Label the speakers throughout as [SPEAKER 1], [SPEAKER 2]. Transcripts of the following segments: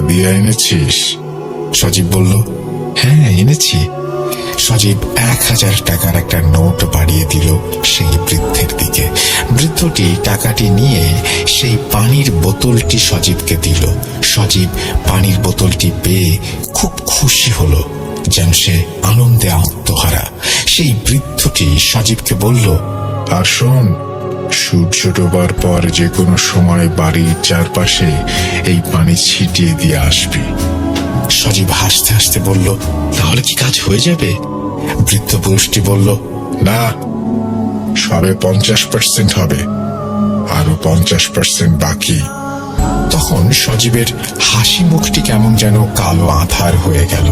[SPEAKER 1] হাদিয়া এনেছিস?
[SPEAKER 2] সজীব বলল, হ্যাঁ এনেছি। সজীব 1000 টাকার একটা নোট বাড়িয়ে দিল সেই বৃদ্ধের দিকে। বৃদ্ধটি টাকাটি নিয়ে সেই পানির বোতলটি সজীবকে দিল। সজীব পানির বোতলটি পেয়ে খুব খুশি হলো, যেন সে আনন্দে আত্মহারা। সেই বৃদ্ধটি সজীবকে বলল,
[SPEAKER 1] আর শোন, সূর্য ডোবার পর যে কোনো সময় বাড়ির চারপাশে এই পানি ছিটিয়ে দিয়ে আসবি।
[SPEAKER 2] সজীব হাসতে হাসতে বলল, তাহলে কি কাজ হয়ে যাবে? বৃদ্ধ পুরুষটি বলল,
[SPEAKER 1] না, সবে 50% হবে, আরো 50% বাকি।
[SPEAKER 2] তখন সজীবের হাসি মুখটি কেমন যেন কালো আঁধার হয়ে গেল।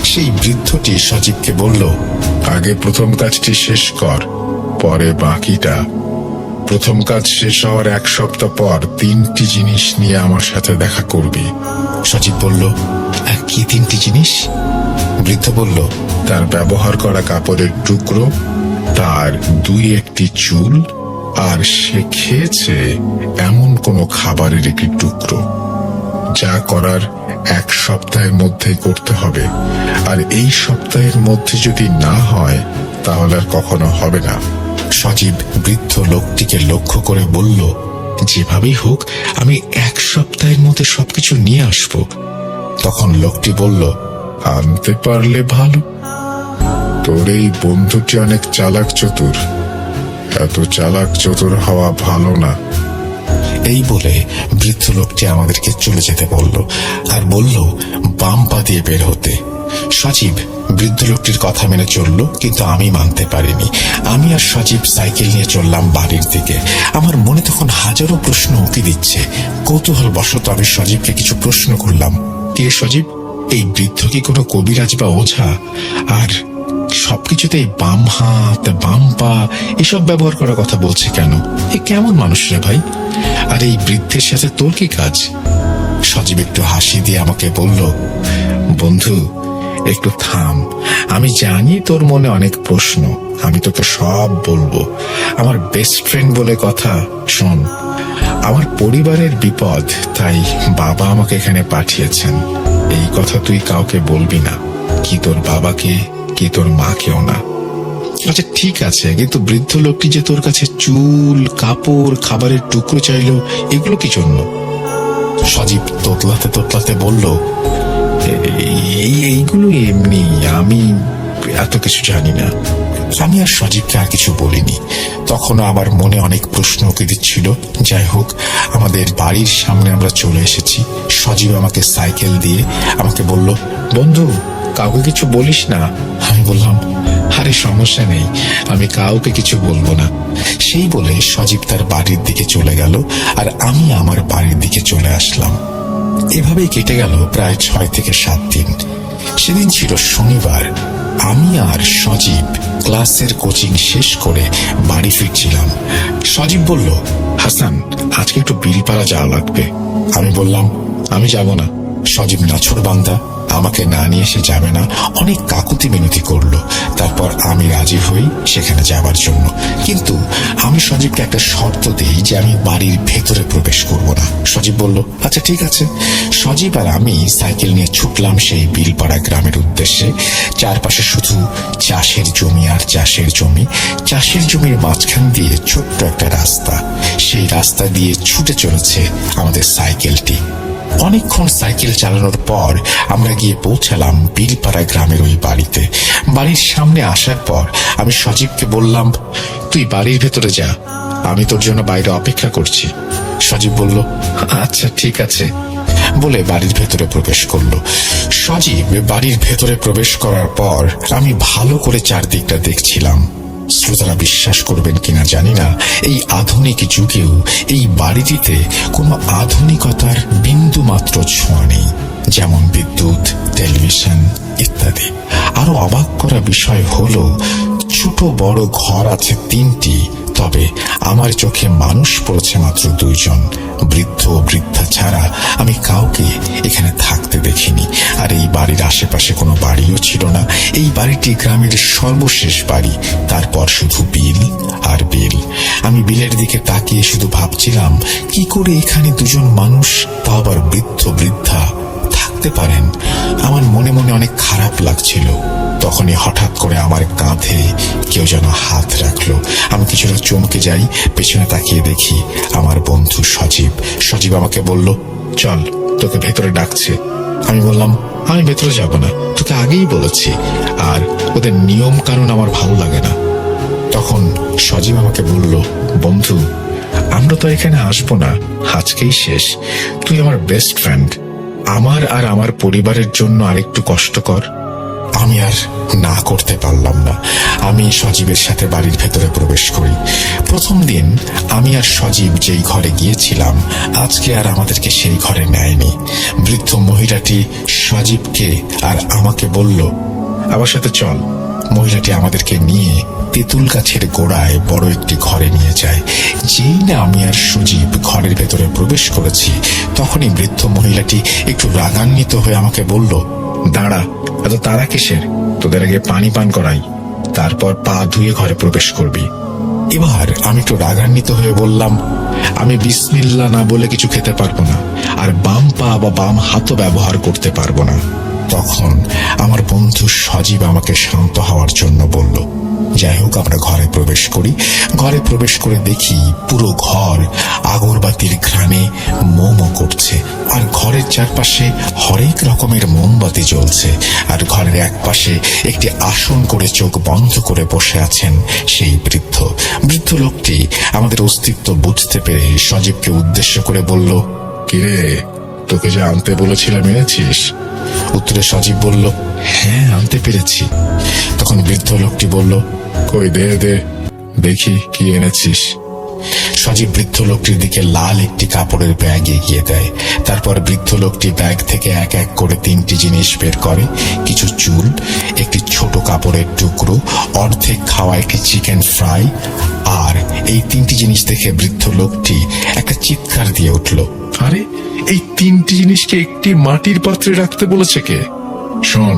[SPEAKER 2] সেই বৃদ্ধটি সজীবকে বলল,
[SPEAKER 1] আগে প্রথম কাজটি শেষ কর, পরে বাকিটা। প্রথম কাজ শেষ হওয়ার 1 সপ্তাহ পর 3টি জিনিস নিয়ে আমার সাথে দেখা করবি।
[SPEAKER 2] সজীব বলল, কি 3টি জিনিস? বৃদ্ধ বলল,
[SPEAKER 1] তার ব্যবহার করা কাপড়ের টুকরো, তার 2-1টি চুল, আর সে খেয়েছে এমন কোনো খাবারের একটি টুকরো। যা করার 1 সপ্তাহের মধ্যেই করতে হবে, আর এই সপ্তাহের মধ্যে যদি না হয় তাহলে আর কখনো হবে না।
[SPEAKER 2] সজীব বৃদ্ধ লোকটিকে লক্ষ্য করে বলল, যেভাবেই হোক আমি 1 সপ্তাহের মধ্যে সবকিছু নিয়ে আসব। তখন লোকটি বলল,
[SPEAKER 1] আনতে পারলে ভালো। তোর এই বন্ধুটি অনেক চালাক চতুর, এত চালাক চতুর হওয়া ভালো না।
[SPEAKER 2] এই বলে বৃদ্ধ লোকটি আমাদেরকে চলে যেতে বলল, আর বলল বাম পা দিয়ে বের হতে। সজীব বৃদ্ধ লোকটির কথা মেনে চলল, কিন্তু আমি মানতে পারিনি। আমি আর সজীব সাইকেল নিয়ে চললাম বাড়ির দিকে। আমার মনে তখন হাজারো প্রশ্ন উঁকি দিচ্ছে। কৌতূহল বশত আমি সজীবকে কিছু প্রশ্ন করলাম, কে সজীব, এই বৃদ্ধ কি কোনো কবিরাজ বা ওঝা? আর সবকিছুতেই বাম হাত বাম পা এসব ব্যবহার করার কথা বলছে কেন? এ কেমন মানুষ রে ভাই? আর এই বৃদ্ধের সাথে তোর কি কাজ? সজীব একটু হাসি দিয়ে আমাকে বলল, বন্ধু একটু থাম, আমি জানি তোর মনে অনেক প্রশ্ন, আমি তোকে সব বলবো। আমার বেস্ট ফ্রেন্ড বলে কথা। শোন, আমার পরিবারের বিপদ, তাই বাবা আমাকে এখানে পাঠিয়েছেন। এই কথা তুই কাউকে বলবি না, কি তোর বাবাকে কি তোর মাকেও না। আচ্ছা ঠিক আছে, কিন্তু বৃদ্ধ লোকটি যে তোর কাছে চুল, কাপড়, খাবারের টুকরো চাইলো, এগুলো কি জন্য? সজীব তোতলাতে তোতলাতে বলল, এইগুলো এমনি, আমি এত কিছু জানি না। আমি আর সজীবকে আর কিছু বলিনি। তখনও আমার মনে অনেক প্রশ্ন উঁকি দিচ্ছিল। যাই হোক, আমাদের বাড়ির সামনে আমরা চলে এসেছি। সজীব আমাকে সাইকেল দিয়ে আমাকে বলল, বন্ধু কাউকে কিছু বলিস না। আমি বললাম, আরে সমস্যা নেই, আমি কাউকে কিছু বলবো না। সেই বলে সজীব তার বাড়ির দিকে চলে গেল, আর আমি আমার বাড়ির দিকে চলে আসলাম। এভাবেই কেটে গেল প্রায় 6 থেকে 7 দিন। সেদিন ছিল শনিবার। আমি আর সজীব ক্লাসের কোচিং শেষ করে বাড়ি ফিরছিলাম। সজীব বলল, হাসান আজকে একটু বিলপাড়া যাওয়া লাগবে। আমি বললাম, আমি যাব না। সজীব নাছোড়বান্দা, আমাকে না নিয়ে সে যাবে না, অনেক কাকুতি মিনতি করলো। তারপর আমি রাজি হই সেখানে যাবার জন্য, কিন্তু আমি সজীবকে একটা শর্ত দিই যে আমি বাড়ির ভেতরে প্রবেশ করব না। সজীব বলল, আচ্ছা ঠিক আছে। সজীব আর আমি সাইকেল নিয়ে ছুটলাম সেই বিলপাড়া গ্রামের উদ্দেশ্যে। চারপাশে শুধু চাষের জমি আর চাষের জমি। চাষের জমির মাঝখান দিয়ে ছোট্ট একটা রাস্তা, সেই রাস্তা দিয়ে ছুটে চলেছে আমাদের সাইকেলটি। অনেকক্ষণ সাইকেল চালানোর পর আমরা গিয়ে পৌঁছালাম বিলপাড়া গ্রামের ওই বাড়িতে। বাড়ির সামনে আসার পর আমি সজীবকে বললাম, তুই বাড়ির ভেতরে যা, আমি তোর জন্য বাইরে অপেক্ষা করছি। সজীব বলল, আচ্ছা ঠিক আছে বলে বাড়ির ভেতরে প্রবেশ করলো। সজীব বাড়ির ভেতরে প্রবেশ করার পর আমি ভালো করে চারদিকটা দেখছিলাম। শ্রোতারা বিশ্বাস করবেন কিনা জানি না, এই আধুনিক যুগেও এই বাড়িটিতে কোনো আধুনিকতার বিন্দু মাত্র ছোঁয়া নেই, যেমন বিদ্যুৎ, টেলিভিশন ইত্যাদি। আরো অবাক করা বিষয় হলো, ছোট বড় ঘর আছে 3টি, তবে আমার চোখে মানুষ পড়েছে মাত্র 2 জন। বৃদ্ধ ও বৃদ্ধা ছাড়া আমি কাউকে এখানে থাকতে দেখিনি। আর এই বাড়ির আশেপাশে কোনো বাড়িও ছিল না। এই বাড়িটি গ্রামের সর্বশেষ বাড়ি, তারপর শুধু বিল আর বিল। আমি বিলের দিকে তাকিয়ে শুধু ভাবছিলাম, কি করে এখানে 2 জন মানুষ, তা আবার বৃদ্ধ বৃদ্ধা, থাকতে পারেন। আমার মনে মনে অনেক খারাপ লাগছিল। তখনই হঠাৎ করে আমার কাঁধে কেউ যেন হাত রাখলো। আমি কিছুটা চমকে যাই, পেছনে তাকিয়ে দেখি আমার বন্ধু সজীব। সজীব আমাকে বলল, চল, তোকে ভেতরে ডাকছে। আমি বললাম, আমি ভেতরে যাব না, তোকে আগেই বলেছি, আর ওদের নিয়ম কানুন আমার ভালো লাগে না। তখন সজীব আমাকে বলল, বন্ধু, আমরা তো এখানে আসবো না, আজকেই শেষ। তুই আমার বেস্ট ফ্রেন্ড, আমার আর আমার পরিবারের জন্য আরেকটু কষ্ট কর। আমি আর না করতে পারলাম না। আমি সজীবের সাথে বাড়ির ভেতরে প্রবেশ করি। প্রথম দিন আমি আর সজীব যেই ঘরে গিয়েছিলাম, আজকে আর আমাদেরকে সেই ঘরে নেয়নি। বৃদ্ধ মহিলাটি সজীবকে আর আমাকে বলল, আমার সাথে চল। মহিলাটি আমাদেরকে নিয়ে তেঁতুল গাছের গোড়ায় বড় একটি ঘরে নিয়ে যায়। যেই না আমি আর সজীব ঘরের ভেতরে প্রবেশ করেছি, তখনই বৃদ্ধ মহিলাটি একটু রাগান্বিত হয়ে আমাকে বলল, দাঁড়া, এত তারা কিসের? তোদের আগে পানি পান করাই, তারপর পা ধুয়ে ঘরে প্রবেশ করবি। এবার আমি একটু রাগান্বিত হয়ে বললাম, আমি বিসমিল্লাহ না বলে কিছু খেতে পারবো না, আর বাম পা বা বাম হাতও ব্যবহার করতে পারবো না। তখন আমার বন্ধু সজীব আমাকে শান্ত হওয়ার জন্য বলল। যাই হোক, আমরা ঘরে প্রবেশ করি। ঘরে প্রবেশ করে দেখি পুরো ঘর আগরবাতির ঘ্রাণে মোমো করছে, আর ঘরের চারপাশে হরেক রকমের মোমবাতি জ্বলছে। আর ঘরের এক পাশে একটি আসন করে চোখ বন্ধ করে বসে আছেন সেই বৃদ্ধ লোকটি আমাদের অস্তিত্ব বুঝতে পেরে সজীবকে উদ্দেশ্য করে বলল, কিরে, তোকে যে আনতে বলেছিলাম এনেছিস? উত্তরে সজীব বলল, হ্যাঁ, আনতে পেরেছি। তখন বৃদ্ধ লোকটি বলল, কই দে দে, দেখি কি এনেছিস। সজীব বৃদ্ধ লোকটির দিকে লাল একটি কাপড়ের ব্যাগ এগিয়ে দেয়। তারপর বৃদ্ধ লোকটি ব্যাগ থেকে এক এক করে 3টি জিনিস বের করে। কিছু চুল, একটি ছোট কাপড়ের টুকরো, অর্ধেক খাওয়া একটি চিকেন ফ্রাই। আর এই 3টি জিনিস দেখে বৃদ্ধ লোকটি একটা চিৎকার দিয়ে উঠল, আরে, এই 3টি জিনিসকে একটি মাটির পাত্রে রাখতে বলেছে কে? শোন,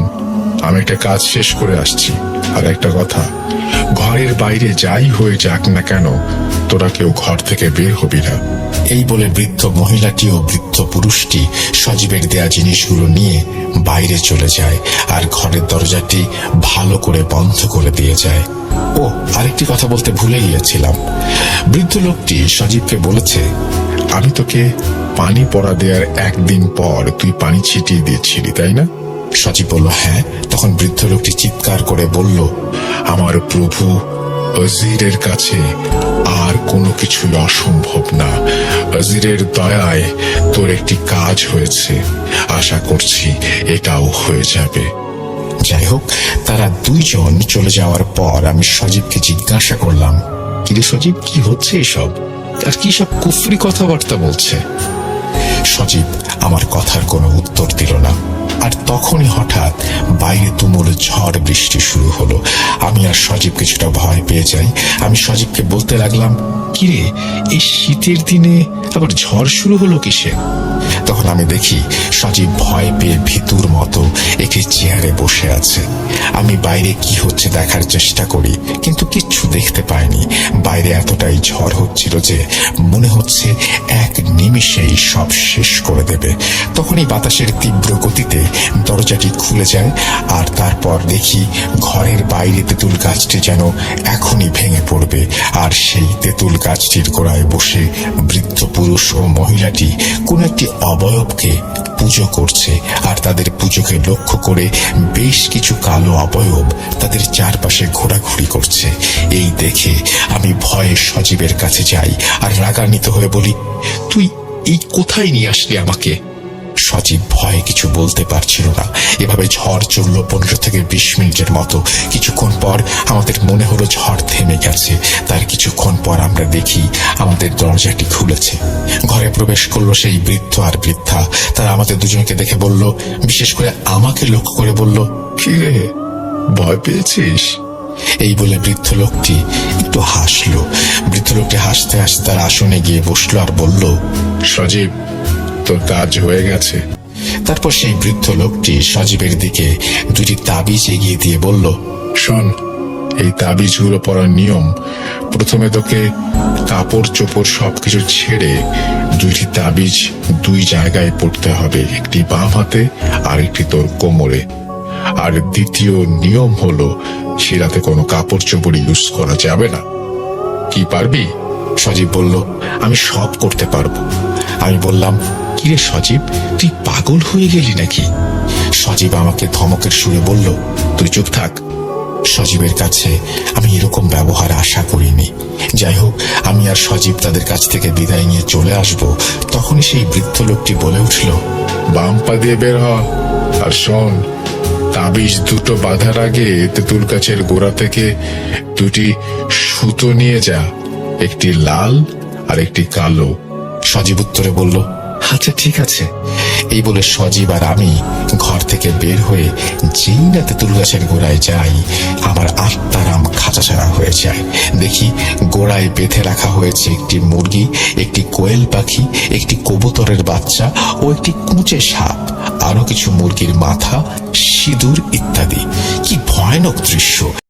[SPEAKER 2] আমি একটা কাজ শেষ করে আসছি, আর একটা কথা, ঘরের বাইরে যাই হয়ে যাক না কেন, তোরা কেউ ঘর থেকে বের হবি না। এই বলে বৃদ্ধ মহিলাটি ও বৃদ্ধ পুরুষটি সজীবের দেয়া জিনিসগুলো নিয়ে বাইরে চলে যায়, আর ঘরের দরজাটি ভালো করে বন্ধ করে দিয়ে যায়। ও, আরেকটি কথা বলতে ভুলে গিয়েছিলাম। বৃদ্ধ লোকটি সজীবকে বলেছে, আমি তোকে পানি পড়া দেওয়ার একদিন পর তুই পানি ছিটিয়ে দিয়েছিলি, তাই না? সজীব বলল, হ্যাঁ। তখন বৃদ্ধ লোকটি চিৎকার করে বলল, আমার প্রভু অজিরের কাছে আর কোনো কিছুই অসম্ভব না। অজিরের দয়ায় তোর একটি কাজ হয়েছে, আশা করছি এটাও হয়ে যাবে। যাই হোক, তারা দুইজন চলে যাওয়ার পর আমি সজীবকে জিজ্ঞাসা করলাম, কিরে সজীব, কি হচ্ছে এসব? আর কি সব কুফরি কথাবার্তা বলছে? সজীব আমার কথার কোনো উত্তর দিল না। আর তখনই হঠাৎ বাইরে তুমুল ঝড় বৃষ্টি শুরু হলো। আমি আর সজীব কিছুটা ভয় পেয়ে যাই। আমি সজীবকে বলতে লাগলাম, কিরে, এই শীতের দিনে আবার ঝড় শুরু হলো কিসে? তখন আমি দেখি সজীব ভয় পেয়ে ভীতুর মতো একটি চেয়ারে বসে আছে। আমি বাইরে কি হচ্ছে দেখার চেষ্টা করি, কিন্তু কিচ্ছু দেখতে পাইনি। বাইরে এতটাই ঝড় হচ্ছিল যে মনে হচ্ছে এক নিমিষেই সব শেষ করে দেবে। তখনই বাতাসের তীব্র গতিতে দরজাটি খুলে যায়, আর তারপর দেখি ঘরের বাইরে তেঁতুল গাছটি যেন এখনই ভেঙে পড়বে। আর সেই তেঁতুল গাছটির গোড়ায় বসে বৃদ্ধ পুরুষ ও মহিলাটি কোন একটি অবয়বকে পুজো করছে, আর তাদের পুজোকে লক্ষ্য করে বেশ কিছু কালো অবয়ব তাদের চারপাশে ঘোরাঘুরি করছে। এই দেখে আমি ভয়ে সজীবের কাছে যাই, আর রাগান্বিত হয়ে বলি, তুই এই কোথায় নিয়ে আসলি আমাকে? সজীব ভয়ে কিছু বলতে পারছিল না। এভাবে ঝড় চলল 15 থেকে 20 মিনিটের মতো। কিছুক্ষণ পর আমাদের মনে হলো ঝড় থেমে গেছে। তার কিছুক্ষণ পর আমরা দেখি আমাদের দরজাটি খুলেছে। ঘরে প্রবেশ করলো সেই বৃদ্ধ আর বৃদ্ধা। তারা আমাদের দুজনকে দেখে বলল, বিশেষ করে আমাকে লক্ষ্য করে বলল, কি রে, ভয় পেয়েছিস? এই বলে বৃদ্ধ লোকটি একটু হাসলো। বৃদ্ধ লোকটি হাসতে হাসতে তার আসনে গিয়ে বসলো আর বলল, সজীব, তোর কাজ হয়ে গেছে। তারপর সেই বৃদ্ধ লোকটি সজীবের দিকে 2টি তাবিজ এগিয়ে দিয়ে বলল, শোন, এই তাবিজগুলো পড়ার নিয়ম, প্রথমে তোকে কাপড় চোপড় সবকিছু ছেড়ে 2টি তাবিজ 2 জায়গায় পড়তে হবে, একটি বাম হাতে
[SPEAKER 1] আরেকটি তোর কোমরে। আর দ্বিতীয় নিয়ম হলো সে রাতে কোনো কাপড় চোপড় ইউজ করা যাবে না। কি পারবি?
[SPEAKER 2] সজীব বলল, আমি সব করতে পারবো। আমি বললাম, কিরে সজীব, তুই পাগল হয়ে গেলি নাকি? সজীব আমাকে ধমকের সুরে বলল, তুই চুপ থাক। সজীবের কাছে আমি এরকম ব্যবহার আশা করিনি। যাই হোক, আমি আর সজীব তাদের কাছ থেকে বিদায় নিয়ে চলে আসব, তখনই সেই বৃদ্ধ লোকটি বলে উঠল,
[SPEAKER 1] বাম পা দিয়ে বের হ। আর শোন, তাবিজ দুটো বাঁধার আগে তেঁতুল গাছের গোড়া থেকে দুটি সুতো নিয়ে যা, একটি লাল আর একটি কালো।
[SPEAKER 2] সজীব উত্তরে বলল, আচ্ছা ঠিক আছে। এই বলে সজীব আর আমি ঘর থেকে বের হয়ে যেই না তেঁতুল গাছের গোড়ায় যাই, আমার আত্মারাম খাঁচাছাড়া হয়ে যায়। দেখি গোড়ায় বেঁধে রাখা হয়েছে একটি মুরগি, একটি কোয়েল পাখি, একটি কবুতরের বাচ্চা ও একটি কুঁচে সাপ, আরো কিছু মুরগির মাথা, সিঁদুর ইত্যাদি। কি ভয়ানক দৃশ্য!